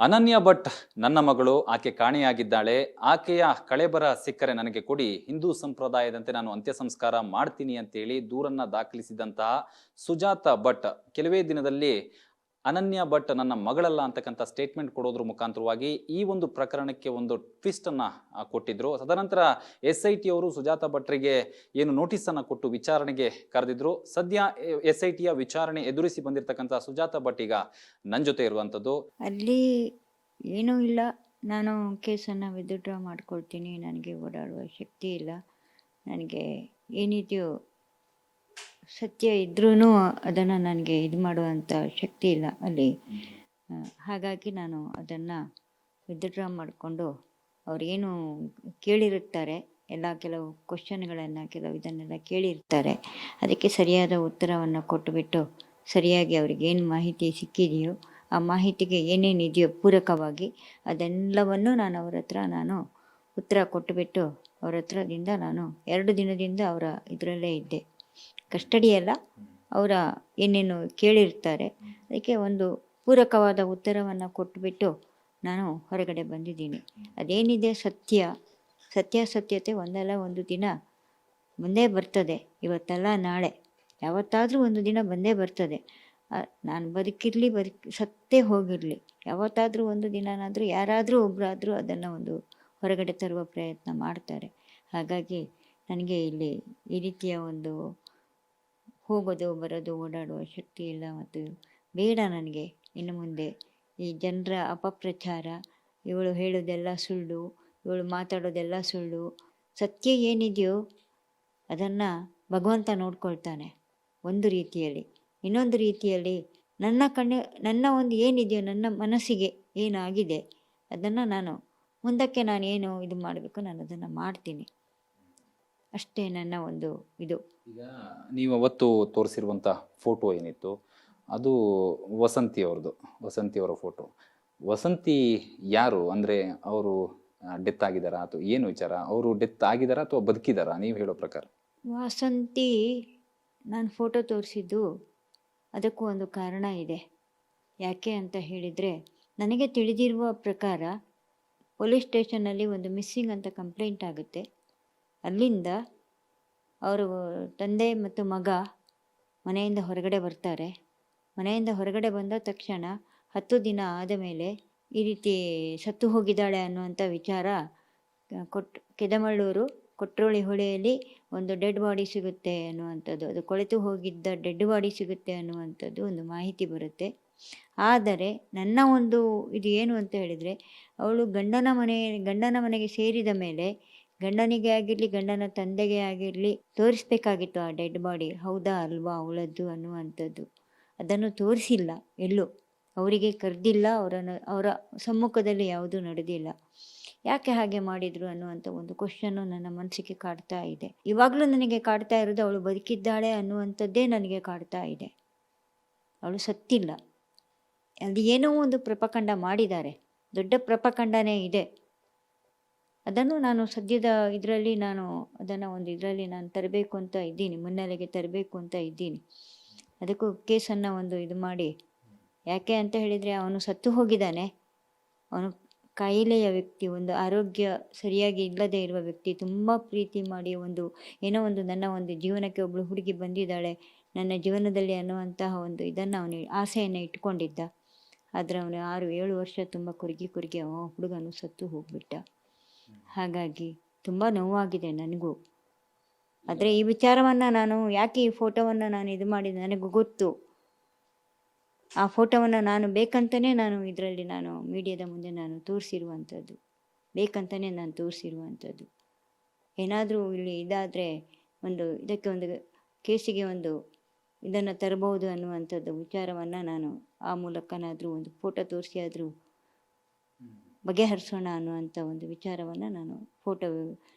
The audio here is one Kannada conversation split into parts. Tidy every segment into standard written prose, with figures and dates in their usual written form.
ಅನನ್ಯ ಭಟ್ ನನ್ನ ಮಗಳು, ಆಕೆ ಕಾಣೆಯಾಗಿದ್ದಾಳೆ. ಆಕೆಯ ಕಳೇಬರ ಸಿಕ್ಕರೆ ನನಗೆ ಕೊಡಿ, ಹಿಂದೂ ಸಂಪ್ರದಾಯದಂತೆ ನಾನು ಅಂತ್ಯ ಸಂಸ್ಕಾರ ಮಾಡ್ತೀನಿ ಅಂತೇಳಿ ದೂರನ್ನ ದಾಖಲಿಸಿದಂತಹ ಸುಜಾತ ಭಟ್ ಕೆಲವೇ ದಿನದಲ್ಲಿ ಅನನ್ಯ ಭಟ್ ನನ್ನ ಮಗಳಲ್ಲ ಅಂತಕ್ಕಂಥ ಸ್ಟೇಟ್ಮೆಂಟ್ ಕೊಡೋದ್ರ ಮುಖಾಂತರವಾಗಿ ಈ ಒಂದು ಪ್ರಕರಣಕ್ಕೆ ಒಂದು ಟ್ವಿಸ್ಟ್ ಅನ್ನ ಕೊಟ್ಟಿದ್ರು. ತದನಂತರ SIT ಅವರು ಸುಜಾತ ಭಟ್ರಿಗೆ ಏನು ನೋಟಿಸ್ ಅನ್ನ ಕೊಟ್ಟು ವಿಚಾರಣೆಗೆ ಕರೆದಿದ್ರು. ಸದ್ಯ SIT ಯ ವಿಚಾರಣೆ ಎದುರಿಸಿ ಬಂದಿರತಕ್ಕಂಥ ಸುಜಾತ ಭಟ್ ಈಗ ನನ್ನ ಜೊತೆ ಇರುವಂತದ್ದು. ಅಲ್ಲಿ ಏನೂ ಇಲ್ಲ, ನಾನು ಕೇಸನ್ನು ವಿತ್ಡ್ರಾ ಮಾಡ್ಕೊಳ್ತೀನಿ, ನನಗೆ ಓಡಾಡುವ ಶಕ್ತಿ ಇಲ್ಲ, ನನಗೆ ಏನಿದೆಯೋ ಸತ್ಯ ಇದ್ರೂ ಅದನ್ನು ನನಗೆ ಇದು ಮಾಡುವಂಥ ಶಕ್ತಿ ಇಲ್ಲ ಅಲ್ಲಿ. ಹಾಗಾಗಿ ನಾನು ಅದನ್ನು ವಿತ್ಡ್ರಾ ಮಾಡಿಕೊಂಡು ಅವ್ರೇನು ಕೇಳಿರುತ್ತಾರೆ ಎಲ್ಲ ಕೆಲವು ಕ್ವಶನ್ಗಳನ್ನು ಇದನ್ನೆಲ್ಲ ಕೇಳಿರ್ತಾರೆ, ಅದಕ್ಕೆ ಸರಿಯಾದ ಉತ್ತರವನ್ನು ಕೊಟ್ಟುಬಿಟ್ಟು ಸರಿಯಾಗಿ ಅವ್ರಿಗೇನು ಮಾಹಿತಿ ಸಿಕ್ಕಿದೆಯೋ ಆ ಮಾಹಿತಿಗೆ ಏನೇನಿದೆಯೋ ಪೂರಕವಾಗಿ ಅದೆಲ್ಲವನ್ನು ನಾನು ಅವ್ರ ಹತ್ರ ಉತ್ತರ ಕೊಟ್ಟುಬಿಟ್ಟು ಅವ್ರ ಹತ್ರದಿಂದ ನಾನು 2 ದಿನದಿಂದ ಅವರ ಇದರಲ್ಲೇ ಇದ್ದೆ. ಕಸ್ಟಡಿಯಲ್ಲ, ಅವರ ಏನೇನು ಕೇಳಿರ್ತಾರೆ ಅದಕ್ಕೆ ಒಂದು ಪೂರಕವಾದ ಉತ್ತರವನ್ನು ಕೊಟ್ಟುಬಿಟ್ಟು ನಾನು ಹೊರಗಡೆ ಬಂದಿದ್ದೀನಿ. ಅದೇನಿದೆ ಸತ್ಯಾಸತ್ಯತೆ ಒಂದಲ್ಲ ಒಂದು ದಿನ ಬಂದೇ ಬರ್ತದೆ, ಇವತ್ತಲ್ಲ ನಾಳೆ, ಯಾವತ್ತಾದರೂ ಒಂದು ದಿನ ಬಂದೇ ಬರ್ತದೆ. ನಾನು ಬದುಕಿರಲಿ ಸತ್ತೇ ಹೋಗಿರಲಿ, ಯಾವತ್ತಾದರೂ ಒಂದು ದಿನನಾದರೂ ಯಾರಾದರೂ ಒಬ್ಬರಾದರೂ ಅದನ್ನು ಒಂದು ಹೊರಗಡೆ ತರುವ ಪ್ರಯತ್ನ ಮಾಡ್ತಾರೆ. ಹಾಗಾಗಿ ನನಗೆ ಇಲ್ಲಿ ಈ ರೀತಿಯ ಒಂದು ಹೋಗೋದು ಬರೋದು ಓಡಾಡುವ ಶಕ್ತಿ ಇಲ್ಲ, ಮತ್ತು ಬೇಡ ನನಗೆ ಇನ್ನು ಮುಂದೆ ಈ ಜನರ ಅಪಪ್ರಚಾರ, ಇವಳು ಹೇಳೋದೆಲ್ಲ ಸುಳ್ಳು, ಇವಳು ಮಾತಾಡೋದೆಲ್ಲ ಸುಳ್ಳು. ಸತ್ಯ ಏನಿದೆಯೋ ಅದನ್ನು ಭಗವಂತ ನೋಡ್ಕೊಳ್ತಾನೆ ಒಂದು ರೀತಿಯಲ್ಲಿ, ಇನ್ನೊಂದು ರೀತಿಯಲ್ಲಿ ನನ್ನ ಒಂದು ಏನಿದೆಯೋ ನನ್ನ ಮನಸ್ಸಿಗೆ ಏನಾಗಿದೆ ಅದನ್ನು ನಾನು ಮುಂದಕ್ಕೆ ನಾನು ಏನು ಇದು ಮಾಡಬೇಕು ನಾನು ಅದನ್ನು ಮಾಡ್ತೀನಿ, ಅಷ್ಟೇ ನನ್ನ ಒಂದು ಇದು. ಈಗ ನೀವು ಅವತ್ತು ತೋರಿಸಿರುವಂಥ ಫೋಟೋ ಏನಿತ್ತು ಅದು ವಸಂತಿ ಅವರ ಫೋಟೋ. ವಸಂತಿ ಯಾರು ಅಂದರೆ ಅವರು ಡೆತ್ ಆಗಿದ್ದಾರಾ ಅಥವಾ ಏನು ವಿಚಾರ? ಅವರು ಡೆತ್ ಆಗಿದ್ದಾರಾ ಅಥವಾ ಬದುಕಿದಾರಾ ನೀವು ಹೇಳೋ ಪ್ರಕಾರ? ವಸಂತಿ ನಾನು ಫೋಟೋ ತೋರಿಸಿದ್ದು ಅದಕ್ಕೂ ಒಂದು ಕಾರಣ ಇದೆ. ಯಾಕೆ ಅಂತ ಹೇಳಿದರೆ, ನನಗೆ ತಿಳಿದಿರುವ ಪ್ರಕಾರ ಪೊಲೀಸ್ ಸ್ಟೇಷನ್ನಲ್ಲಿ ಒಂದು ಮಿಸ್ಸಿಂಗ್ ಅಂತ ಕಂಪ್ಲೇಂಟ್ ಆಗುತ್ತೆ. ಅಲ್ಲಿಂದ ಅವರು ತಂದೆ ಮತ್ತು ಮಗ ಮನೆಯಿಂದ ಹೊರಗಡೆ ಬರ್ತಾರೆ. ಮನೆಯಿಂದ ಹೊರಗಡೆ ಬಂದ ತಕ್ಷಣ 10 ದಿನ ಆದ ಮೇಲೆ ಈ ರೀತಿ ಸತ್ತು ಹೋಗಿದ್ದಾಳೆ ಅನ್ನುವಂಥ ವಿಚಾರ ಕೆದಮಳ್ಳೂರು ಕೊಟ್ರೋಳಿ ಹೊಳೆಯಲ್ಲಿ ಒಂದು ಡೆಡ್ ಬಾಡಿ ಸಿಗುತ್ತೆ ಅನ್ನುವಂಥದ್ದು, ಅದು ಕೊಳೆತು ಹೋಗಿದ್ದ ಡೆಡ್ ಬಾಡಿ ಸಿಗುತ್ತೆ ಅನ್ನುವಂಥದ್ದು ಒಂದು ಮಾಹಿತಿ ಬರುತ್ತೆ. ಆದರೆ ನನ್ನ ಒಂದು ಇದು ಏನು ಅಂತ ಹೇಳಿದರೆ, ಅವಳು ಗಂಡನ ಮನೆಗೆ ಸೇರಿದ ಮೇಲೆ ಗಂಡನಿಗೆ ಆಗಿರಲಿ ಗಂಡನ ತಂದೆಗೆ ಆಗಿರಲಿ ತೋರಿಸ್ಬೇಕಾಗಿತ್ತು ಆ ಡೆಡ್ ಬಾಡಿ ಹೌದಾ ಅಲ್ವಾ ಅವಳದ್ದು ಅನ್ನುವಂಥದ್ದು. ಅದನ್ನು ತೋರಿಸಿಲ್ಲ, ಎಲ್ಲೂ ಅವರಿಗೆ ಕರೆದಿಲ್ಲ, ಅವರ ಸಮ್ಮುಖದಲ್ಲಿ ಯಾವುದೂ ನಡೆದಿಲ್ಲ. ಯಾಕೆ ಹಾಗೆ ಮಾಡಿದರು ಅನ್ನುವಂಥ ಒಂದು ಕ್ವಶನ್ನು ನನ್ನ ಮನಸ್ಸಿಗೆ ಕಾಡ್ತಾ ಇದೆ. ಇವಾಗಲೂ ನನಗೆ ಕಾಡ್ತಾ ಇರೋದು ಅವಳು ಬದುಕಿದ್ದಾಳೆ ಅನ್ನುವಂಥದ್ದೇ ನನಗೆ ಕಾಡ್ತಾ ಇದೆ. ಅವಳು ಸತ್ತಿಲ್ಲ. ಅಲ್ಲಿ ಏನೋ ಒಂದು ಪ್ರಪಕಂಡ ಮಾಡಿದ್ದಾರೆ, ದೊಡ್ಡ ಪ್ರಪಕಂಡನೇ ಇದೆ. ಅದನ್ನು ನಾನು ಸದ್ಯದ ಇದರಲ್ಲಿ ಅದನ್ನು ಒಂದು ಇದರಲ್ಲಿ ನಾನು ತರಬೇಕು ಅಂತ ಇದ್ದೀನಿ, ಮುನ್ನೆಲೆಗೆ ತರಬೇಕು ಅಂತ ಇದ್ದೀನಿ. ಅದಕ್ಕೂ ಕೇಸನ್ನು ಒಂದು ಇದು ಮಾಡಿ, ಯಾಕೆ ಅಂತ ಹೇಳಿದರೆ ಅವನು ಸತ್ತು ಹೋಗಿದ್ದಾನೆ, ಅವನು ಕಾಯಿಲೆಯ ವ್ಯಕ್ತಿ, ಒಂದು ಆರೋಗ್ಯ ಸರಿಯಾಗಿ ಇಲ್ಲದೆ ಇರುವ ವ್ಯಕ್ತಿ, ತುಂಬ ಪ್ರೀತಿ ಮಾಡಿ ಏನೋ ಒಂದು ನನ್ನ ಒಂದು ಜೀವನಕ್ಕೆ ಒಬ್ಬಳು ಹುಡುಗಿ ಬಂದಿದ್ದಾಳೆ ನನ್ನ ಜೀವನದಲ್ಲಿ ಅನ್ನುವಂತಹ ಒಂದು ಇದನ್ನು ಅವನು ಆಸೆಯನ್ನು ಇಟ್ಕೊಂಡಿದ್ದ. ಆದರೆ ಅವನು 6-7 ವರ್ಷ ತುಂಬ ಕುರುಗಿ ಹುಡುಗನು ಸತ್ತು ಹೋಗ್ಬಿಟ್ಟ. ಹಾಗಾಗಿ ತುಂಬ ನೋವಾಗಿದೆ ನನಗೂ. ಆದರೆ ಈ ವಿಚಾರವನ್ನು ನಾನು ಯಾಕೆ ಈ ಫೋಟೋವನ್ನು ನಾನು ಇದು ಮಾಡಿದೆ ನನಗೂ ಗೊತ್ತು. ಆ ಫೋಟೋವನ್ನು ನಾನು ಬೇಕಂತಲೇ ಇದರಲ್ಲಿ ಮೀಡಿಯಾದ ಮುಂದೆ ತೋರಿಸಿರುವಂಥದ್ದು, ಬೇಕಂತಲೇ ನಾನು ತೋರಿಸಿರುವಂಥದ್ದು. ಏನಾದರೂ ಇಲ್ಲಿ ಇದಾದರೆ ಇದಕ್ಕೆ ಒಂದು ಕೇಸಿಗೆ ಒಂದು ಇದನ್ನು ತರಬಹುದು ಅನ್ನುವಂಥದ್ದು ವಿಚಾರವನ್ನು ನಾನು ಆ ಮೂಲಕನಾದರೂ ಒಂದು ಫೋಟೋ ತೋರಿಸಿ ಆದರೂ ಬಗೆಹರಿಸೋಣ ಅನ್ನುವಂಥ ಒಂದು ವಿಚಾರವನ್ನು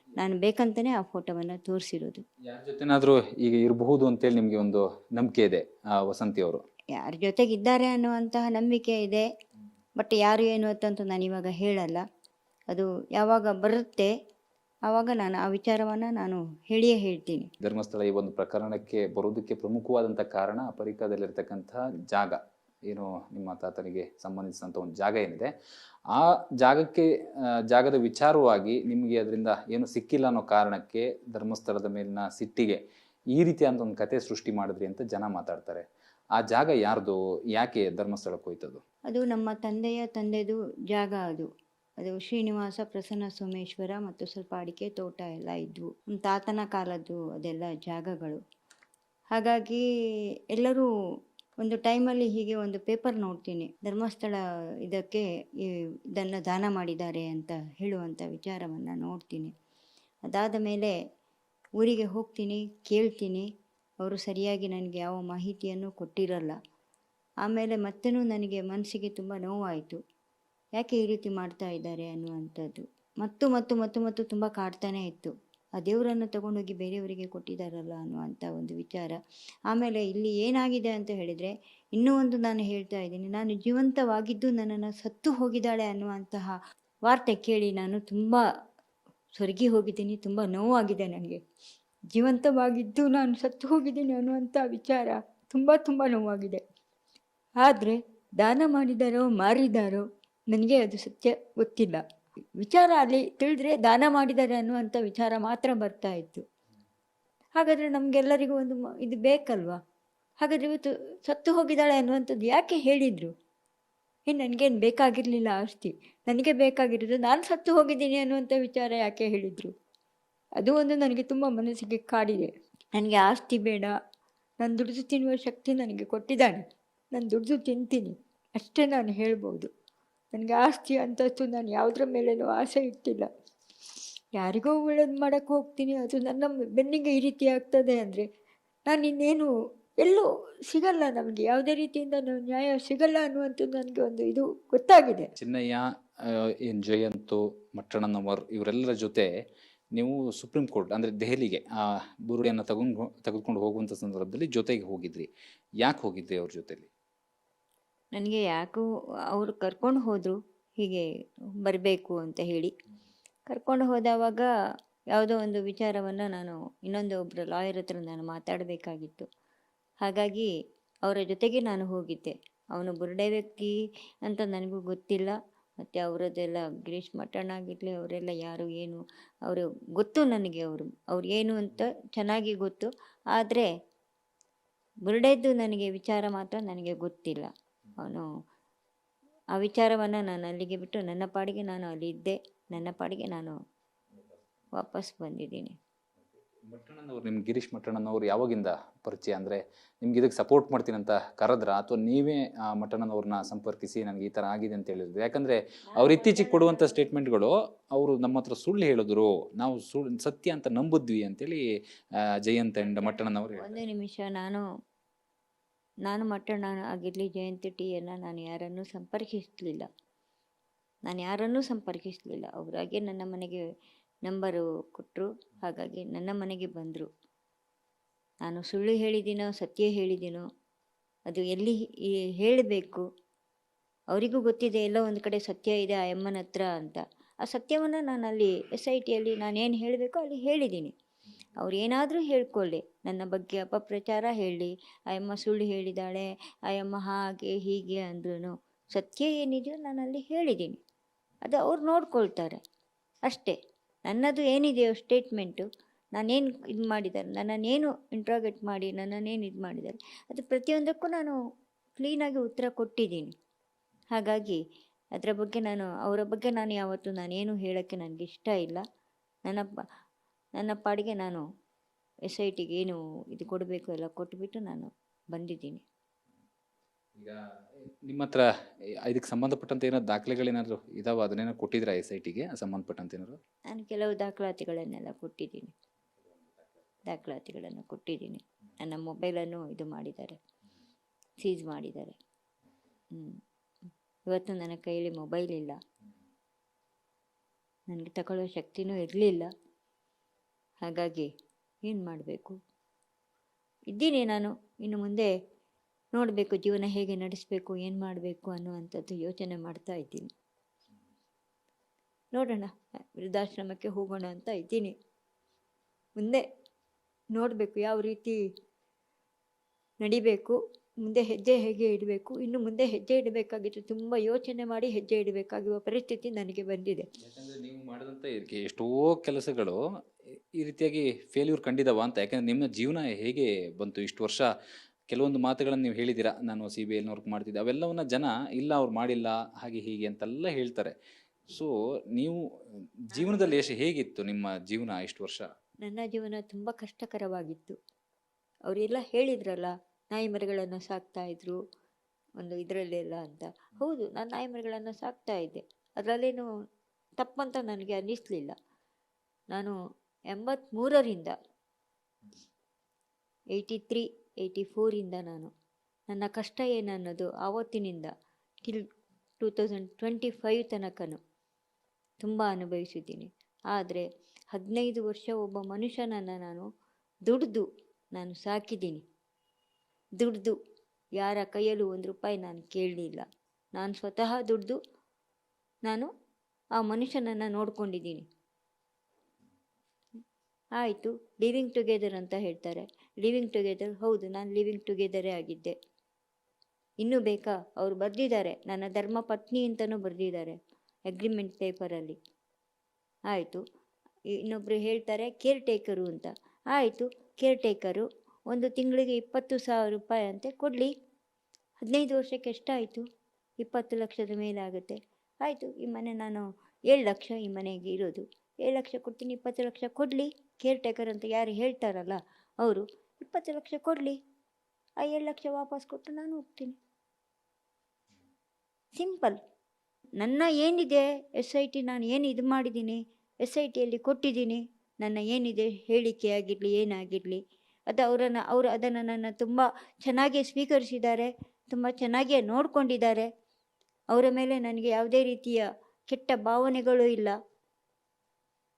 ನಾನು ಬೇಕಂತಲೇ ಆ ಫೋಟೋವನ್ನು ತೋರಿಸಿರೋದು. ಯಾರ ಜೊತೆನಾದರೂ ಈಗ ಇರಬಹುದು ಅಂತೇಳಿ ನಿಮಗೆ ಒಂದು ನಂಬಿಕೆ ಇದೆ ವಸಂತಿ ಅವರು? ಯಾರ ಜೊತೆಗಿದ್ದಾರೆ ಅನ್ನುವಂತಹ ನಂಬಿಕೆ ಇದೆ, ಬಟ್ ಯಾರು ಏನು ಅಂತಂತೂ ನಾನು ಇವಾಗ ಹೇಳಲ್ಲ. ಅದು ಯಾವಾಗ ಬರುತ್ತೆ ಆವಾಗ ನಾನು ಆ ವಿಚಾರವನ್ನು ನಾನು ಹೇಳಿಯೇ ಹೇಳ್ತೀನಿ. ಧರ್ಮಸ್ಥಳ ಈ ಒಂದು ಪ್ರಕರಣಕ್ಕೆ ಬರೋದಕ್ಕೆ ಪ್ರಮುಖವಾದಂಥ ಕಾರಣ ಅಪರಿಕದಲ್ಲಿರ್ತಕ್ಕಂಥ ಜಾಗ. ಏನು ನಿಮ್ಮ ತಾತನಿಗೆ ಸಂಬಂಧಿಸಿದಂಥ ಒಂದು ಜಾಗ ಏನಿದೆ, ಆ ಜಾಗಕ್ಕೆ ಜಾಗದ ವಿಚಾರವಾಗಿ ನಿಮಗೆ ಅದರಿಂದ ಏನು ಸಿಕ್ಕಿಲ್ಲ ಅನ್ನೋ ಕಾರಣಕ್ಕೆ ಧರ್ಮಸ್ಥಳದ ಮೇಲಿನ ಸಿಟ್ಟಿಗೆ ಈ ರೀತಿಯಾದ ಒಂದು ಕತೆ ಸೃಷ್ಟಿ ಮಾಡಿದ್ರಿ ಅಂತ ಜನ ಮಾತಾಡ್ತಾರೆ. ಆ ಜಾಗ ಯಾರ್ದು, ಯಾಕೆ ಧರ್ಮಸ್ಥಳಕ್ಕೆ ಹೋಯ್ತದು? ಅದು ನಮ್ಮ ತಂದೆದು ಜಾಗ ಅದು. ಅದು ಶ್ರೀನಿವಾಸ, ಪ್ರಸನ್ನ ಸೋಮೇಶ್ವರ ಮತ್ತು ಸ್ವಲ್ಪ ಅಡಿಕೆ ತೋಟ ಎಲ್ಲ ಇದ್ವು. ನಮ್ಮ ತಾತನ ಕಾಲದ್ದು ಅದೆಲ್ಲ ಜಾಗಗಳು. ಹಾಗಾಗಿ ಎಲ್ಲರೂ ಒಂದು ಟೈಮಲ್ಲಿ ಹೀಗೆ ಒಂದು ಪೇಪರ್ ನೋಡ್ತೀನಿ, ಧರ್ಮಸ್ಥಳ ಇದಕ್ಕೆ ಇದನ್ನು ದಾನ ಮಾಡಿದ್ದಾರೆ ಅಂತ ಹೇಳುವಂಥ ವಿಚಾರವನ್ನು ನೋಡ್ತೀನಿ. ಅದಾದ ಮೇಲೆ ಊರಿಗೆ ಹೋಗ್ತೀನಿ, ಕೇಳ್ತೀನಿ. ಅವರು ಸರಿಯಾಗಿ ನನಗೆ ಯಾವ ಮಾಹಿತಿಯನ್ನು ಕೊಟ್ಟಿರಲ್ಲ. ಆಮೇಲೆ ಮತ್ತೂ ನನಗೆ ಮನಸ್ಸಿಗೆ ತುಂಬ ನೋವಾಯಿತು, ಯಾಕೆ ಈ ರೀತಿ ಮಾಡ್ತಾ ಇದ್ದಾರೆ ಅನ್ನುವಂಥದ್ದು. ಮತ್ತು ತುಂಬ ಕಾಡ್ತಾನೇ ಇತ್ತು. ಆ ದೇವರನ್ನು ತಗೊಂಡೋಗಿ ಬೇರೆಯವರಿಗೆ ಕೊಟ್ಟಿದ್ದಾರಲ್ಲ ಅನ್ನುವಂಥ ಒಂದು ವಿಚಾರ. ಆಮೇಲೆ ಇಲ್ಲಿ ಏನಾಗಿದೆ ಅಂತ ಹೇಳಿದರೆ, ಇನ್ನೂ ಒಂದು ನಾನು ಹೇಳ್ತಾ ಇದ್ದೀನಿ, ನಾನು ಜೀವಂತವಾಗಿದ್ದು ನನ್ನನ್ನು ಸತ್ತು ಹೋಗಿದ್ದಾಳೆ ಅನ್ನುವಂತಹ ವಾರ್ತೆ ಕೇಳಿ ನಾನು ತುಂಬ ಸೊರಗಿ ಹೋಗಿದ್ದೀನಿ. ತುಂಬ ನೋವಾಗಿದೆ ನನಗೆ. ಜೀವಂತವಾಗಿದ್ದು ನಾನು ಸತ್ತು ಹೋಗಿದ್ದೀನಿ ಅನ್ನುವಂಥ ವಿಚಾರ ತುಂಬ ನೋವಾಗಿದೆ. ಆದರೆ ದಾನ ಮಾಡಿದಾರೋ ಮಾರಿದಾರೋ ನನಗೆ ಅದು ಸತ್ಯ ಗೊತ್ತಿಲ್ಲ. ವಿಚಾರ ಅಲ್ಲಿ ತಿಳಿದ್ರೆ ದಾನ ಮಾಡಿದ್ದಾರೆ ಅನ್ನುವಂಥ ವಿಚಾರ ಮಾತ್ರ ಬರ್ತಾ ಇತ್ತು. ಹಾಗಾದರೆ ನಮಗೆಲ್ಲರಿಗೂ ಒಂದು ಇದು ಬೇಕಲ್ವಾ? ಹಾಗಾದರೆ ಇವತ್ತು ಸತ್ತು ಹೋಗಿದ್ದಾಳೆ ಅನ್ನುವಂಥದ್ದು ಯಾಕೆ ಹೇಳಿದರು? ನನಗೇನು ಬೇಕಾಗಿರಲಿಲ್ಲ ಆಸ್ತಿ, ನನಗೆ ಬೇಕಾಗಿರೋದು ನಾನು ಸತ್ತು ಹೋಗಿದ್ದೀನಿ ಅನ್ನುವಂಥ ವಿಚಾರ ಯಾಕೆ ಹೇಳಿದರು? ಅದು ಒಂದು ನನಗೆ ತುಂಬ ಮನಸ್ಸಿಗೆ ಕಾಡಿದೆ. ನನಗೆ ಆಸ್ತಿ ಬೇಡ, ನಾನು ದುಡಿದು ತಿನ್ನುವ ಶಕ್ತಿ ನನಗೆ ಕೊಟ್ಟಿದ್ದಾನೆ, ನಾನು ದುಡಿದು ತಿಂತೀನಿ ಅಷ್ಟೇ ನಾನು ಹೇಳ್ಬೋದು. ನನಗೆ ಆಸ್ತಿ ಅಂತಸ್ತು ನಾನು ಯಾವುದ್ರ ಮೇಲೇನೂ ಆಸೆ ಇಟ್ಟಿಲ್ಲ. ಯಾರಿಗೋ ಒಳ್ಳೇದು ಮಾಡೋಕ್ಕೆ ಹೋಗ್ತೀನಿ, ಅದು ನನ್ನ ಬೆನ್ನಿಗೆ ಈ ರೀತಿ ಆಗ್ತದೆ ಅಂದರೆ ನಾನು ಇನ್ನೇನು ಎಲ್ಲೂ ಸಿಗಲ್ಲ, ನಮಗೆ ಯಾವುದೇ ರೀತಿಯಿಂದ ನ್ಯಾಯ ಸಿಗಲ್ಲ ಅನ್ನುವಂಥದ್ದು ನನಗೆ ಒಂದು ಇದು ಗೊತ್ತಾಗಿದೆ. ಚಿನ್ನಯ್ಯ, ಏನು ಜಯಂತು, ಮಟ್ಟಣ್ಣನವರ್ ಇವರೆಲ್ಲರ ಜೊತೆ ನೀವು ಸುಪ್ರೀಂ ಕೋರ್ಟ್ ಅಂದರೆ ದೆಹಲಿಗೆ ಆ ಬುರುಡೆಯನ್ನು ತೆಗೆದುಕೊಂಡು ಹೋಗುವಂಥ ಸಂದರ್ಭದಲ್ಲಿ ಜೊತೆಗೆ ಹೋಗಿದ್ರಿ. ಯಾಕೆ ಹೋಗಿದ್ರಿ ಅವ್ರ ಜೊತೆಲಿ? ನನಗೆ ಯಾಕೋ ಅವರು ಕರ್ಕೊಂಡು ಹೋದರು, ಹೀಗೆ ಬರಬೇಕು ಅಂತ ಹೇಳಿ ಕರ್ಕೊಂಡು ಹೋದವಾಗ ಯಾವುದೋ ಒಂದು ವಿಚಾರವನ್ನು ನಾನು ಒಬ್ಬರು ಲಾಯರ್ ಹತ್ರ ನಾನು ಮಾತಾಡಬೇಕಾಗಿತ್ತು. ಹಾಗಾಗಿ ಅವರ ಜೊತೆಗೆ ನಾನು ಹೋಗಿದ್ದೆ. ಅವನು ಬುರುಡೆ ವ್ಯಕ್ತಿ ಅಂತ ನನಗೂ ಗೊತ್ತಿಲ್ಲ. ಮತ್ತು ಅವರದ್ದೆಲ್ಲ ಗಿರೀಶ್ ಮಠಣ್ಣ ಆಗಿರಲಿ, ಅವರೆಲ್ಲ ಯಾರು ಏನು ಅವರು ಗೊತ್ತು ನನಗೆ, ಅವ್ರು ಏನು ಅಂತ ಚೆನ್ನಾಗಿ ಗೊತ್ತು. ಆದರೆ ಬುರುಡೆದ್ದು ನನಗೆ ವಿಚಾರ ಮಾತ್ರ ನನಗೆ ಗೊತ್ತಿಲ್ಲ. ಅವನು ಆ ವಿಚಾರವನ್ನು ನಾನು ಅಲ್ಲಿಗೆ ಬಿಟ್ಟು ನನ್ನ ಪಾಡಿಗೆ ನಾನು ಅಲ್ಲಿ ಇದ್ದೆ, ನನ್ನ ಪಾಡಿಗೆ ನಾನು ವಾಪಸ್ ಬಂದಿದ್ದೀನಿ. ಮಟ್ಟಣ್ಣನವ್ರು, ನಿಮ್ಮ ಗಿರೀಶ್ ಮಟ್ಟಣ್ಣನವ್ರು ಯಾವಾಗಿಂದ ಪರಿಚಯ? ಅಂದರೆ ನಿಮ್ಗೆ ಇದಕ್ಕೆ ಸಪೋರ್ಟ್ ಮಾಡ್ತೀನಿ ಅಂತ ಕರೆದ್ರ, ಅಥವಾ ನೀವೇ ಮಟ್ಟಣ್ಣನವ್ರನ್ನ ಸಂಪರ್ಕಿಸಿ ನನಗೆ ಈ ಥರ ಆಗಿದೆ ಅಂತ ಹೇಳಿದ್ರು? ಯಾಕಂದರೆ ಅವ್ರು ಇತ್ತೀಚೆಗೆ ಕೊಡುವಂಥ ಸ್ಟೇಟ್ಮೆಂಟ್ಗಳು, ಅವರು ನಮ್ಮ ಹತ್ರ ಸುಳ್ಳು ಹೇಳಿದ್ರು, ನಾವು ಸತ್ಯ ಅಂತ ನಂಬುದ್ವಿ ಅಂತೇಳಿ ಜಯಂತ್ ಆ್ಯಂಡ್ ಮಟ್ಟಣ್ಣನವರು. ಒಂದು ನಿಮಿಷ, ನಾನು ಮಟ್ಟಣ್ಣ ಆಗಿರಲಿ, ಜಯಂತಿ ಟಿಯನ್ನು ನಾನು ಯಾರನ್ನೂ ಸಂಪರ್ಕಿಸಲಿಲ್ಲ. ಅವರಾಗೆ ನನ್ನ ಮನೆಗೆ ನಂಬರು ಕೊಟ್ಟರು, ಹಾಗಾಗಿ ನನ್ನ ಮನೆಗೆ ಬಂದರು. ನಾನು ಸುಳ್ಳು ಹೇಳಿದ್ದೀನೋ ಸತ್ಯ ಹೇಳಿದ್ದೀನೋ ಅದು ಎಲ್ಲಿ ಹೇಳಬೇಕು? ಅವರಿಗೂ ಗೊತ್ತಿದೆ ಎಲ್ಲೋ ಒಂದು ಕಡೆ ಸತ್ಯ ಇದೆ ಆ ಅಮ್ಮನ ಹತ್ರ ಅಂತ. ಆ ಸತ್ಯವನ್ನು ನಾನು ಅಲ್ಲಿ SITಯಲ್ಲಿ ನಾನೇನು ಹೇಳಬೇಕೋ ಅಲ್ಲಿ ಹೇಳಿದ್ದೀನಿ. ಅವ್ರು ಏನಾದರೂ ಹೇಳ್ಕೊಳ್ಳಿ, ನನ್ನ ಬಗ್ಗೆ ಅಪಪ್ರಚಾರ ಹೇಳಿ, ಆ ಅಮ್ಮ ಸುಳ್ಳು ಹೇಳಿದಾಳೆ, ಆ ಅಮ್ಮ ಹಾಗೆ ಹೀಗೆ ಅಂದ್ರೂ ಸತ್ಯ ಏನಿದೆಯೋ ನಾನು ಅಲ್ಲಿ ಹೇಳಿದ್ದೀನಿ. ಅದು ಅವ್ರು ನೋಡ್ಕೊಳ್ತಾರೆ ಅಷ್ಟೇ. ನನ್ನದು ಏನಿದೆಯೋ ಸ್ಟೇಟ್ಮೆಂಟು, ನಾನೇನು ಇದು ಮಾಡಿದ್ದಾರೆ, ನನ್ನನ್ನೇನು ಇಂಟ್ರಾಗೇಟ್ ಮಾಡಿ ನನ್ನನ್ನೇನು ಇದು ಮಾಡಿದ್ದಾರೆ, ಅದು ಪ್ರತಿಯೊಂದಕ್ಕೂ ನಾನು ಕ್ಲೀನಾಗಿ ಉತ್ತರ ಕೊಟ್ಟಿದ್ದೀನಿ. ಹಾಗಾಗಿ ಅದರ ಬಗ್ಗೆ ಅವರ ಬಗ್ಗೆ ಯಾವತ್ತೂ ನಾನೇನು ಹೇಳೋಕ್ಕೆ ನನಗೆ ಇಷ್ಟ ಇಲ್ಲ. ನನ್ನ ಪಾಡಿಗೆ ನಾನು SITಗೆ ಏನು ಇದು ಕೊಡಬೇಕು ಎಲ್ಲ ಕೊಟ್ಬಿಟ್ಟು ನಾನು ಬಂದಿದ್ದೀನಿ. ಈಗ ನಿಮ್ಮ ಹತ್ರ ಇದಕ್ಕೆ ಸಂಬಂಧಪಟ್ಟಂತೆ ಏನಾದ್ರು ದಾಖಲೆಗಳೇನಾದ್ರು ಇದಾವ? ಅದನ್ನೇನೋ ಕೊಟ್ಟಿದ್ದೀರಾ SITಗೆ ಸಂಬಂಧಪಟ್ಟಂತೆ ಏನಾದ್ರು? ನಾನು ಕೆಲವು ದಾಖಲಾತಿಗಳನ್ನು ಕೊಟ್ಟಿದ್ದೀನಿ. ನನ್ನ ಮೊಬೈಲನ್ನು ಇದು ಮಾಡಿದ್ದಾರೆ, ಸೀಸ್ ಮಾಡಿದ್ದಾರೆ. ಇವತ್ತು ನನ್ನ ಕೈಯಲ್ಲಿ ಮೊಬೈಲ್ ಇಲ್ಲ, ನನಗೆ ತಗೊಳ್ಳೋ ಶಕ್ತಿನೂ ಇರಲಿಲ್ಲ. ಹಾಗಾಗಿ ಏನು ಮಾಡಬೇಕು? ಇದ್ದೀನಿ ನಾನು. ಇನ್ನು ಮುಂದೆ ನೋಡಬೇಕು, ಜೀವನ ಹೇಗೆ ನಡೆಸಬೇಕು, ಏನು ಮಾಡಬೇಕು ಅನ್ನುವಂಥದ್ದು ಯೋಚನೆ ಮಾಡ್ತಾ ಇದ್ದೀನಿ. ನೋಡೋಣ, ವೃದ್ಧಾಶ್ರಮಕ್ಕೆ ಹೋಗೋಣ ಅಂತ ಇದ್ದೀನಿ. ಮುಂದೆ ನೋಡಬೇಕು ಯಾವ ರೀತಿ ನಡಿಬೇಕು, ಮುಂದೆ ಹೆಜ್ಜೆ ಹೇಗೆ ಇಡಬೇಕು, ಇನ್ನು ಮುಂದೆ ಹೆಜ್ಜೆ ಇಡಬೇಕಾಗಿತ್ತು, ತುಂಬ ಯೋಚನೆ ಮಾಡಿ ಹೆಜ್ಜೆ ಇಡಬೇಕಾಗಿರುವ ಪರಿಸ್ಥಿತಿ ನನಗೆ ಬಂದಿದೆ. ಯಾಕಂದ್ರೆ ನೀವು ಮಾಡಿದಂಥ ಎಷ್ಟೋ ಕೆಲಸಗಳು ಈ ರೀತಿಯಾಗಿ ಫೇಲ್ಯೂರ್ ಕಂಡಿದಾವ ಅಂತ. ಯಾಕಂದ್ರೆ ನಿಮ್ಮ ಜೀವನ ಹೇಗೆ ಬಂತು ಇಷ್ಟು ವರ್ಷ? ಕೆಲವೊಂದು ಮಾತುಗಳನ್ನು ನೀವು ಹೇಳಿದ್ದೀರಾ, ನಾನು CBI ವರ್ಕ್ ಮಾಡ್ತಿದ್ದೆ, ಅವೆಲ್ಲವನ್ನ ಜನ ಇಲ್ಲ ಅವ್ರು ಮಾಡಿಲ್ಲ ಹಾಗೆ ಹೀಗೆ ಅಂತೆಲ್ಲ ಹೇಳ್ತಾರೆ. ಸೊ ನೀವು ಜೀವನದಲ್ಲಿ ಹೇಗಿತ್ತು ನಿಮ್ಮ ಜೀವನ ಇಷ್ಟು ವರ್ಷ? ನನ್ನ ಜೀವನ ತುಂಬ ಕಷ್ಟಕರವಾಗಿತ್ತು. ಅವರೆಲ್ಲ ಹೇಳಿದ್ರಲ್ಲ, ನಾಯಿ ಮರಿಗಳನ್ನು ಸಾಕ್ತಾ ಇದ್ರು ಒಂದು ಇದರಲ್ಲೆಲ್ಲ ಅಂತ. ಹೌದು, ನಾನು ನಾಯಿ ಮರಿಗಳನ್ನು ಸಾಕ್ತಾ ಇದ್ದೆ, ಅದರಲ್ಲೇನು ತಪ್ಪಂತ ನನಗೆ ಅನ್ನಿಸ್ಲಿಲ್ಲ. ನಾನು 83ರಿಂದ 83, 84ರಿಂದ ನಾನು ನನ್ನ ಕಷ್ಟ ಏನನ್ನೋದು ಆವತ್ತಿನಿಂದ ಟಿಲ್ 2025 ತನಕನೂ ತುಂಬ ಅನುಭವಿಸಿದ್ದೀನಿ. ಆದರೆ 15 ವರ್ಷ ಒಬ್ಬ ಮನುಷ್ಯನನ್ನು ನಾನು ದುಡಿದು ನಾನು ಸಾಕಿದ್ದೀನಿ. ದುಡಿದು ಯಾರ ಕೈಯಲ್ಲೂ ₹1 ನಾನು ಕೇಳಲಿಲ್ಲ. ನಾನು ಸ್ವತಃ ದುಡಿದು ನಾನು ಆ ಮನುಷ್ಯನನ್ನು ನೋಡ್ಕೊಂಡಿದ್ದೀನಿ. ಆಯಿತು, ಲಿವಿಂಗ್ ಟುಗೆದರ್ ಅಂತ ಹೇಳ್ತಾರೆ. ಲಿವಿಂಗ್ ಟುಗೆದರ್, ಹೌದು, ನಾನು ಲಿವಿಂಗ್ ಟುಗೆದರೇ ಆಗಿದ್ದೆ. ಇನ್ನೂ ಬೇಕಾ? ಅವರು ಬರೆದಿದ್ದಾರೆ, ನನ್ನ ಧರ್ಮಪತ್ನಿ ಅಂತಲೂ ಬರೆದಿದ್ದಾರೆ ಅಗ್ರಿಮೆಂಟ್ ಪೇಪರಲ್ಲಿ. ಆಯಿತು, ಇನ್ನೊಬ್ಬರು ಹೇಳ್ತಾರೆ ಕೇರ್ ಟೇಕರು ಅಂತ. ಆಯಿತು, ಕೇರ್ ಟೇಕರು ಒಂದು ತಿಂಗಳಿಗೆ ₹20,000 ಅಂತೆ ಕೊಡಲಿ. 15 ವರ್ಷಕ್ಕೆ ಎಷ್ಟಾಯಿತು? 20 ಲಕ್ಷದ ಮೇಲೆ ಆಗುತ್ತೆ. ಆಯಿತು, ಈ ಮನೆ ನಾನು 7 ಲಕ್ಷ ಈ ಮನೆಗೆ ಇರೋದು, 7 ಲಕ್ಷ ಕೊಡ್ತೀನಿ, 20 ಲಕ್ಷ ಕೊಡಲಿ. ಕೇರ್ ಟೇಕರ್ ಅಂತ ಯಾರು ಹೇಳ್ತಾರಲ್ಲ ಅವರು 20 ಲಕ್ಷ ಕೊಡಲಿ, ಆ 7 ಲಕ್ಷ ವಾಪಸ್ ಕೊಟ್ಟು ನಾನು ಹೋಗ್ತೀನಿ. ಸಿಂಪಲ್. ನನ್ನ ಏನಿದೆ SIT, ನಾನು ಏನು ಇದು ಮಾಡಿದ್ದೀನಿ, SITಯಲ್ಲಿ ಕೊಟ್ಟಿದ್ದೀನಿ, ನನ್ನ ಏನಿದೆ ಹೇಳಿಕೆ ಆಗಿರಲಿ ಏನಾಗಿರಲಿ, ಅದು ಅವರು ಅದನ್ನು ನನ್ನ ತುಂಬ ಚೆನ್ನಾಗೇ ಸ್ವೀಕರಿಸಿದ್ದಾರೆ, ತುಂಬ ಚೆನ್ನಾಗೇ ನೋಡಿಕೊಂಡಿದ್ದಾರೆ. ಅವರ ಮೇಲೆ ನನಗೆ ಯಾವುದೇ ರೀತಿಯ ಕೆಟ್ಟ ಭಾವನೆಗಳು ಇಲ್ಲ.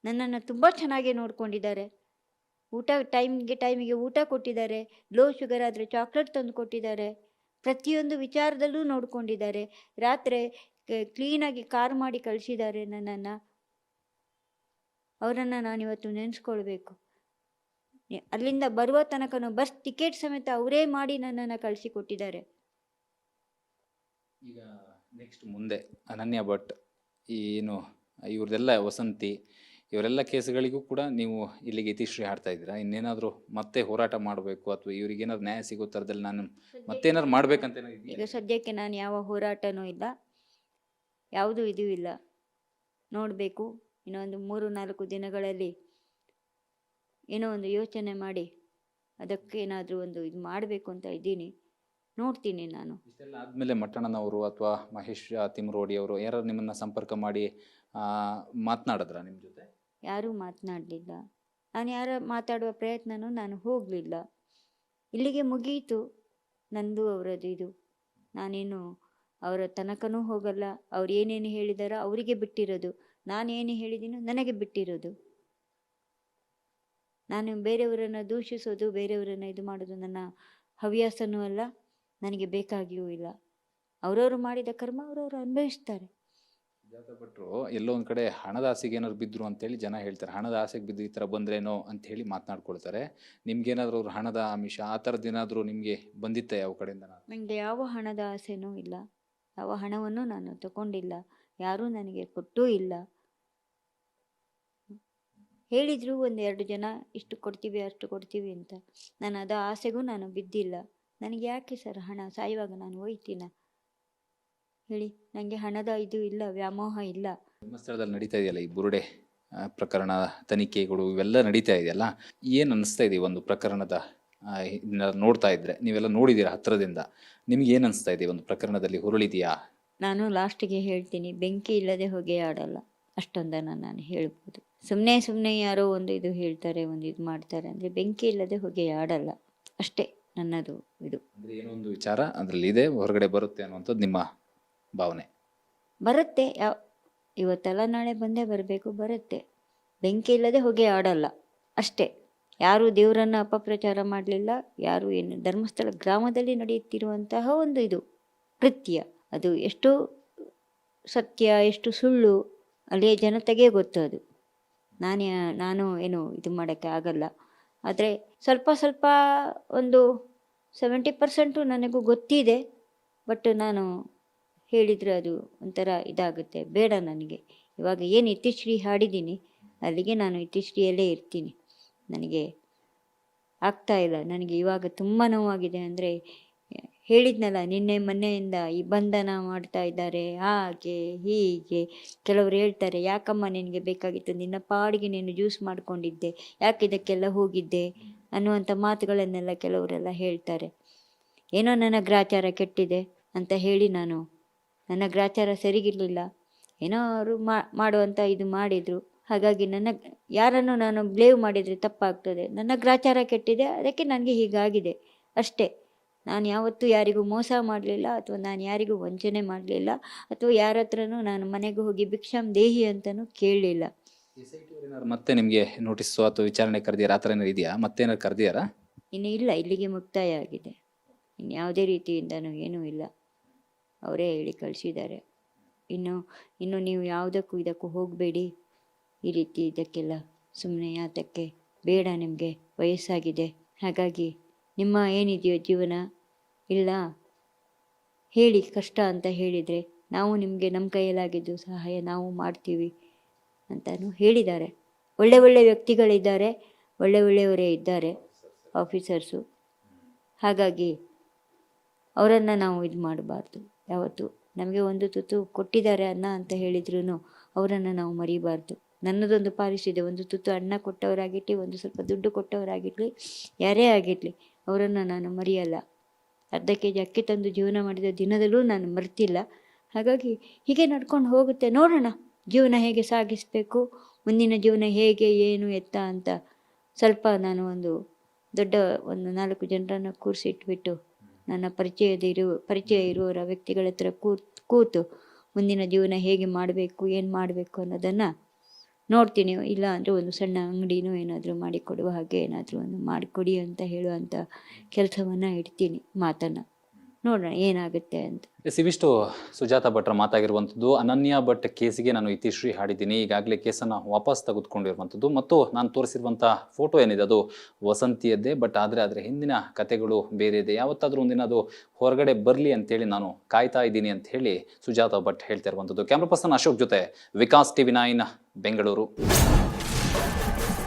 ನನ್ನನ್ನು ತುಂಬ ಚೆನ್ನಾಗೇ ನೋಡಿಕೊಂಡಿದ್ದಾರೆ. ಊಟ ಟೈಮಿಗೆ ಊಟ ಕೊಟ್ಟಿದ್ದಾರೆ. ಲೋ ಶುಗರ್ ಆದರೆ ಚಾಕ್ಲೇಟ್ ತಂದು ಕೊಟ್ಟಿದ್ದಾರೆ. ಪ್ರತಿಯೊಂದು ವಿಚಾರದಲ್ಲೂ ನೋಡಿಕೊಂಡಿದ್ದಾರೆ. ರಾತ್ರಿ ಕ್ಲೀನಾಗಿ ಕಾರ್ ಮಾಡಿ ಕಳಿಸಿದ್ದಾರೆ ನನ್ನನ್ನು. ಅವರನ್ನು ನಾನಿವತ್ತು ನೆನೆಸ್ಕೊಳ್ಬೇಕು. ಅಲ್ಲಿಂದ ಬರುವ ತನಕನೂ ಬಸ್ ಟಿಕೆಟ್ ಸಮೇತ ಅವರೇ ಮಾಡಿ ನನ್ನನ್ನು ಕಳಿಸಿಕೊಟ್ಟಿದ್ದಾರೆ. ಈಗ ನೆಕ್ಸ್ಟ್ ಮುಂದೆ ಅನನ್ಯ ಭಟ್, ಏನು ಇವ್ರದೆಲ್ಲ ವಸಂತಿ, ಇವರೆಲ್ಲ ಕೇಸುಗಳಿಗೂ ಕೂಡ ನೀವು ಇಲ್ಲಿಗೆ ಇತಿಶ್ರೀ ಹಾಡ್ತಾ ಇದ್ದೀರಾ? ಇನ್ನೇನಾದರೂ ಮತ್ತೆ ಹೋರಾಟ ಮಾಡಬೇಕು ಅಥವಾ ಇವ್ರಿಗೇನಾದ್ರು ನ್ಯಾಯ ಸಿಗೋ ಥರದಲ್ಲಿ ನಾನು ಮತ್ತೇನಾದ್ರು ಮಾಡ್ಬೇಕಂತ? ಈಗ ಸದ್ಯಕ್ಕೆ ನಾನು ಯಾವ ಹೋರಾಟನೂ ಇಲ್ಲ, ಯಾವುದೂ ಇದೂ ಇಲ್ಲ. ನೋಡಬೇಕು, ಇನ್ನೊಂದು 3-4 ದಿನಗಳಲ್ಲಿ ಏನೋ ಒಂದು ಯೋಚನೆ ಮಾಡಿ ಅದಕ್ಕೇನಾದರೂ ಒಂದು ಇದು ಮಾಡಬೇಕು ಅಂತ ಇದ್ದೀನಿ. ನೋಡ್ತೀನಿ ನಾನು. ಇಷ್ಟೆಲ್ಲ ಆದಮೇಲೆ ಮಟ್ಟಣ್ಣನವರು ಅಥವಾ ಮಹೇಶ್ ತಿಮ್ರೋಡಿ ಅವರು ಯಾರು ನಿಮ್ಮನ್ನು ಸಂಪರ್ಕ ಮಾಡಿ ಮಾತನಾಡಿದ್ರ ನಿಮ್ಮ ಜೊತೆ? ಯಾರೂ ಮಾತನಾಡಲಿಲ್ಲ. ನಾನು ಯಾರ ಮಾತಾಡುವ ಪ್ರಯತ್ನನೂ ನಾನು ಹೋಗಲಿಲ್ಲ. ಇಲ್ಲಿಗೆ ಮುಗಿಯಿತು ನಂದು ಅವರದ್ದು ಇದು. ನಾನೇನು ಅವರ ತನಕನೂ ಹೋಗಲ್ಲ. ಅವ್ರು ಏನೇನು ಹೇಳಿದಾರೋ ಅವರಿಗೆ ಬಿಟ್ಟಿರೋದು, ನಾನೇನು ಹೇಳಿದ್ದೀನೋ ನನಗೆ ಬಿಟ್ಟಿರೋದು. ನಾನು ಬೇರೆಯವರನ್ನು ದೂಷಿಸೋದು, ಬೇರೆಯವರನ್ನು ಇದು ಮಾಡೋದು ನನ್ನ ಹವ್ಯಾಸನೂ ಅಲ್ಲ, ನನಗೆ ಬೇಕಾಗಿಯೂ ಇಲ್ಲ. ಅವರವರು ಮಾಡಿದ ಕರ್ಮ ಅವರವರು ಅನುಭವಿಸ್ತಾರೆ. ಸುಜಾತ ಭಟ್ರು ಎಲ್ಲೋ ಒಂದು ಕಡೆ ಹಣದ ಆಸೆಗೆ ಏನಾದ್ರು ಬಿದ್ದರು ಅಂತೇಳಿ ಜನ ಹೇಳ್ತಾರೆ. ಹಣದ ಆಸೆಗೆ ಬಿದ್ದು ಈ ಥರ ಬಂದ್ರೇನೋ ಅಂತ ಹೇಳಿ ಮಾತನಾಡ್ಕೊಳ್ತಾರೆ. ನಿಮ್ಗೇನಾದರೂ ಅವ್ರು ಹಣದ ಆಮಿಷ ಆ ಥರದ್ದೇನಾದರೂ ನಿಮಗೆ ಬಂದಿತ್ತೆ ಯಾವ ಕಡೆಯಿಂದ? ನನಗೆ ಯಾವ ಹಣದ ಆಸೆನೂ ಇಲ್ಲ, ಯಾವ ಹಣವನ್ನು ನಾನು ತಗೊಂಡಿಲ್ಲ, ಯಾರೂ ನನಗೆ ಕೊಟ್ಟೂ ಇಲ್ಲ. ಹೇಳಿದರು 1-2 ಜನ ಇಷ್ಟು ಕೊಡ್ತೀವಿ ಅಷ್ಟು ಕೊಡ್ತೀವಿ ಅಂತ. ನಾನು ಅದು ಆಸೆಗೂ ನಾನು ಬಿದ್ದಿಲ್ಲ. ನನಗೆ ಯಾಕೆ ಸರ್ ಹಣ? ಸಾಯುವಾಗ ನಾನು ಒಯ್ತೀನ ಹೇಳಿ? ನನಗೆ ಹಣದ ಇದು ಇಲ್ಲ, ವ್ಯಾಮೋಹ ಇಲ್ಲ. ಧರ್ಮಸ್ಥಳದಲ್ಲಿ ನಡೀತಾ ಇದೆಯಲ್ಲ ಈ ಬುರುಡೆ ಪ್ರಕರಣ ತನಿಖೆಗಳು ಇವೆಲ್ಲ ನಡೀತಾ ಇದೆಯಲ್ಲ, ಏನು ಅನಿಸ್ತಾ ಇದೆ ಒಂದು ಪ್ರಕರಣದ ನೋಡ್ತಾ ಇದ್ರೆ? ನೀವೆಲ್ಲ ನೋಡಿದ್ದೀರಾ ಹತ್ರದಿಂದ, ನಿಮ್ಗೆ ಏನು ಅನಿಸ್ತಾ ಇದೆ ಒಂದು ಪ್ರಕರಣದಲ್ಲಿ ಹುರುಳಿದೆಯಾ? ನಾನು ಲಾಸ್ಟಿಗೆ ಹೇಳ್ತೀನಿ, ಬೆಂಕಿ ಇಲ್ಲದೆ ಹೊಗೆ ಆಡಲ್ಲ, ಅಷ್ಟೊಂದನ್ನು ನಾನು ಹೇಳ್ಬೋದು. ಸುಮ್ಮನೆ ಯಾರೋ ಒಂದು ಇದು ಹೇಳ್ತಾರೆ, ಒಂದು ಇದು ಮಾಡ್ತಾರೆ ಅಂದರೆ ಬೆಂಕಿ ಇಲ್ಲದೆ ಹೊಗೆ ಆಡಲ್ಲ, ಅಷ್ಟೇ ನನ್ನದು ಇದು. ಅಂದರೆ ಏನೋ ಒಂದು ವಿಚಾರ ಅದರಲ್ಲಿ ಇದೆ, ಹೊರಗಡೆ ಬರುತ್ತೆ ಅನ್ನುವಂಥದ್ದು ನಿಮ್ಮ ಭಾವನೆ? ಬರುತ್ತೆ, ಇವತ್ತೆಲ್ಲ ನಾಳೆ ಬಂದೇ ಬರಬೇಕು, ಬರುತ್ತೆ. ಬೆಂಕಿ ಇಲ್ಲದೆ ಹೊಗೆ ಆಡಲ್ಲ ಅಷ್ಟೇ. ಯಾರೂ ದೇವರನ್ನು ಅಪಪ್ರಚಾರ ಮಾಡಲಿಲ್ಲ, ಯಾರು ಏನು ಧರ್ಮಸ್ಥಳ ಗ್ರಾಮದಲ್ಲಿ ನಡೆಯುತ್ತಿರುವಂತಹ ಒಂದು ಇದು ಕೃತ್ಯ, ಅದು ಎಷ್ಟು ಸತ್ಯ ಎಷ್ಟು ಸುಳ್ಳು ಅಲ್ಲಿಯ ಜನತೆಗೆ ಗೊತ್ತು. ಅದು ನಾನು ಏನು ಇದು ಮಾಡೋಕ್ಕೆ ಆಗಲ್ಲ. ಆದರೆ ಸ್ವಲ್ಪ ಒಂದು 70% ನನಗೂ ಗೊತ್ತಿದೆ. ಬಟ್ ನಾನು ಹೇಳಿದರೆ ಅದು ಒಂಥರ ಇದಾಗುತ್ತೆ, ಬೇಡ ನನಗೆ. ಇವಾಗ ಏನು ಇತಿಶ್ರೀ ಹಾಡಿದ್ದೀನಿ ಅಲ್ಲಿಗೆ ನಾನು ಇತಿಶ್ರೀಯಲ್ಲೇ ಇರ್ತೀನಿ. ನನಗೆ ಆಗ್ತಾ ಇಲ್ಲ. ನನಗೆ ಇವಾಗ ತುಂಬ ನೋವಾಗಿದೆ. ಅಂದರೆ ಹೇಳಿದ್ನಲ್ಲ, ನಿನ್ನೆ ಮೊನ್ನೆಯಿಂದ ಈ ಬಂಧನ ಮಾಡ್ತಾ ಇದ್ದಾರೆ, ಹಾಗೆ ಹೀಗೆ. ಕೆಲವರು ಹೇಳ್ತಾರೆ, ಯಾಕಮ್ಮ ನಿನಗೆ ಬೇಕಾಗಿತ್ತು, ನಿನ್ನ ಪಾಡಿಗೆ ನೀನು ಜ್ಯೂಸ್ ಮಾಡಿಕೊಂಡಿದ್ದೆ, ಯಾಕೆ ಇದಕ್ಕೆಲ್ಲ ಹೋಗಿದ್ದೆ ಅನ್ನುವಂಥ ಮಾತುಗಳನ್ನೆಲ್ಲ ಕೆಲವರೆಲ್ಲ ಹೇಳ್ತಾರೆ. ಏನೋ ನನ್ನ ಗ್ರಾಚಾರ ಕೆಟ್ಟಿದೆ ಅಂತ ಹೇಳಿ ನನ್ನ ಗ್ರಾಚಾರ ಸರಿಗಿರಲಿಲ್ಲ, ಏನೋ ಅವರು ಮಾಡುವಂಥ ಇದು ಮಾಡಿದರು. ಹಾಗಾಗಿ ಯಾರನ್ನು ನಾನು ಬ್ಲೇವ್ ಮಾಡಿದರೆ ತಪ್ಪಾಗ್ತದೆ. ನನ್ನ ಗ್ರಾಚಾರ ಕೆಟ್ಟಿದೆ, ಅದಕ್ಕೆ ನನಗೆ ಹೀಗಾಗಿದೆ ಅಷ್ಟೇ. ನಾನು ಯಾವತ್ತೂ ಯಾರಿಗೂ ಮೋಸ ಮಾಡಲಿಲ್ಲ, ಅಥವಾ ನಾನು ಯಾರಿಗೂ ವಂಚನೆ ಮಾಡಲಿಲ್ಲ, ಅಥವಾ ಯಾರ ಹತ್ರನೂ ನಾನು ಮನೆಗೆ ಹೋಗಿ ಭಿಕ್ಷಾಂ ದೇಹಿ ಅಂತಲೂ ಕೇಳಲಿಲ್ಲ. ಮತ್ತೆ ನಿಮಗೆ ನೋಟಿಸು ಅಥವಾ ವಿಚಾರಣೆ ಕರೆದಿಯಾರ, ಆ ಥರ ಏನಾರು ಇದೆಯಾ? ಮತ್ತೇನಾರು ಕರೆದಿಯಾರಾ? ಇನ್ನು ಇಲ್ಲ, ಇಲ್ಲಿಗೆ ಮುಕ್ತಾಯ ಆಗಿದೆ. ಇನ್ನು ಯಾವುದೇ ರೀತಿಯಿಂದನೂ ಏನೂ ಇಲ್ಲ, ಅವರೇ ಹೇಳಿ ಕಳಿಸಿದ್ದಾರೆ. ಇನ್ನು ನೀವು ಯಾವುದಕ್ಕೂ ಇದಕ್ಕೂ ಹೋಗಬೇಡಿ, ಈ ರೀತಿ ಇದಕ್ಕೆಲ್ಲ ಸುಮ್ಮನೆ ಯಾತಕ್ಕೆ, ಬೇಡ, ನಿಮಗೆ ವಯಸ್ಸಾಗಿದೆ, ಹಾಗಾಗಿ ನಿಮ್ಮ ಏನಿದೆಯೋ ಜೀವನ ಇಲ್ಲ ಹೇಳಿ, ಕಷ್ಟ ಅಂತ ಹೇಳಿದರೆ ನಾವು ನಿಮಗೆ ನಮ್ಮ ಕೈಯಲ್ಲಾಗಿದ್ದು ಸಹಾಯ ನಾವು ಮಾಡ್ತೀವಿ ಅಂತಲೂ ಹೇಳಿದ್ದಾರೆ. ಒಳ್ಳೆ ವ್ಯಕ್ತಿಗಳಿದ್ದಾರೆ, ಒಳ್ಳೆಯವರೇ ಇದ್ದಾರೆ ಆಫೀಸರ್ಸು. ಹಾಗಾಗಿ ಅವರನ್ನು ನಾವು ಇದು ಮಾಡಬಾರ್ದು ಯಾವತ್ತು. ನಮಗೆ ಒಂದು ತುತ್ತು ಕೊಟ್ಟಿದ್ದಾರೆ ಅನ್ನ ಅಂತ ಹೇಳಿದ್ರೂ ಅವರನ್ನು ನಾವು ಮರಿಬಾರ್ದು. ನನ್ನದೊಂದು ಪಾಲಿಸಿದೆ, ಒಂದು ತುತ್ತು ಅನ್ನ ಕೊಟ್ಟವರಾಗಿರಲಿ, ಒಂದು ಸ್ವಲ್ಪ ದುಡ್ಡು ಕೊಟ್ಟವರಾಗಿರಲಿ, ಯಾರೇ ಆಗಿರಲಿ ಅವರನ್ನು ನಾನು ಮರೆಯಲ್ಲ. ಅರ್ಧ ಕೆಜಿ ಅಕ್ಕಿ ತಂದು ಜೀವನ ಮಾಡಿದ ದಿನದಲ್ಲೂ ನಾನು ಮರ್ತಿಲ್ಲ. ಹಾಗಾಗಿ ಹೀಗೆ ನಡ್ಕೊಂಡು ಹೋಗುತ್ತೆ, ನೋಡೋಣ ಜೀವನ ಹೇಗೆ ಸಾಗಿಸಬೇಕು, ಮುಂದಿನ ಜೀವನ ಹೇಗೆ, ಏನು ಎತ್ತ ಅಂತ ಸ್ವಲ್ಪ ನಾನು ಒಂದು 4 ಜನರನ್ನು ಕೂರಿಸಿಟ್ಬಿಟ್ಟು ನನ್ನ ಪರಿಚಯ ಇರುವವರ ವ್ಯಕ್ತಿಗಳ ಹತ್ರ ಕೂತು ಮುಂದಿನ ಜೀವನ ಹೇಗೆ ಮಾಡಬೇಕು, ಏನು ಮಾಡಬೇಕು ಅನ್ನೋದನ್ನು ನೋಡ್ತೀನಿ. ಇಲ್ಲ ಅಂದರೆ ಒಂದು ಸಣ್ಣ ಅಂಗಡಿನೂ ಏನಾದರೂ ಮಾಡಿಕೊಡುವ ಹಾಗೆ ಏನಾದರೂ ಒಂದು ಮಾಡಿಕೊಡಿ ಅಂತ ಹೇಳುವಂಥ ಕೆಲಸವನ್ನು ಇಡ್ತೀನಿ, ಮಾತನ್ನು ನೋಡೋಣ ಏನಾಗುತ್ತೆ ಅಂತ. ಇವಿಷ್ಟು ಸುಜಾತ ಭಟ್ರ ಮಾತಾಗಿರುವಂಥದ್ದು. ಅನನ್ಯ ಭಟ್ ಕೇಸಿಗೆ ನಾನು ಇತಿಶ್ರೀ ಹಾಡಿದ್ದೀನಿ. ಈಗಾಗಲೇ ಕೇಸನ್ನು ವಾಪಸ್ ತೆಗೆದುಕೊಂಡಿರುವಂಥದ್ದು ಮತ್ತು ನಾನು ತೋರಿಸಿರುವಂಥ ಫೋಟೋ ಏನಿದೆ ಅದು ವಸಂತಿಯದ್ದೇ. ಬಟ್ ಆದರೆ ಹಿಂದಿನ ಕತೆಗಳು ಬೇರೆ ಇದೆ. ಯಾವತ್ತಾದರೂ ಒಂದಿನ ಅದು ಹೊರಗಡೆ ಬರಲಿ ಅಂತೇಳಿ ನಾನು ಕಾಯ್ತಾ ಇದ್ದೀನಿ ಅಂತ ಹೇಳಿ ಸುಜಾತ ಭಟ್ ಹೇಳ್ತಾ ಇರುವಂಥದ್ದು. ಕ್ಯಾಮ್ರಾ ಪರ್ಸನ್ ಅಶೋಕ್ ಜೊತೆ ವಿಕಾಸ್ TV9 ಬೆಂಗಳೂರು.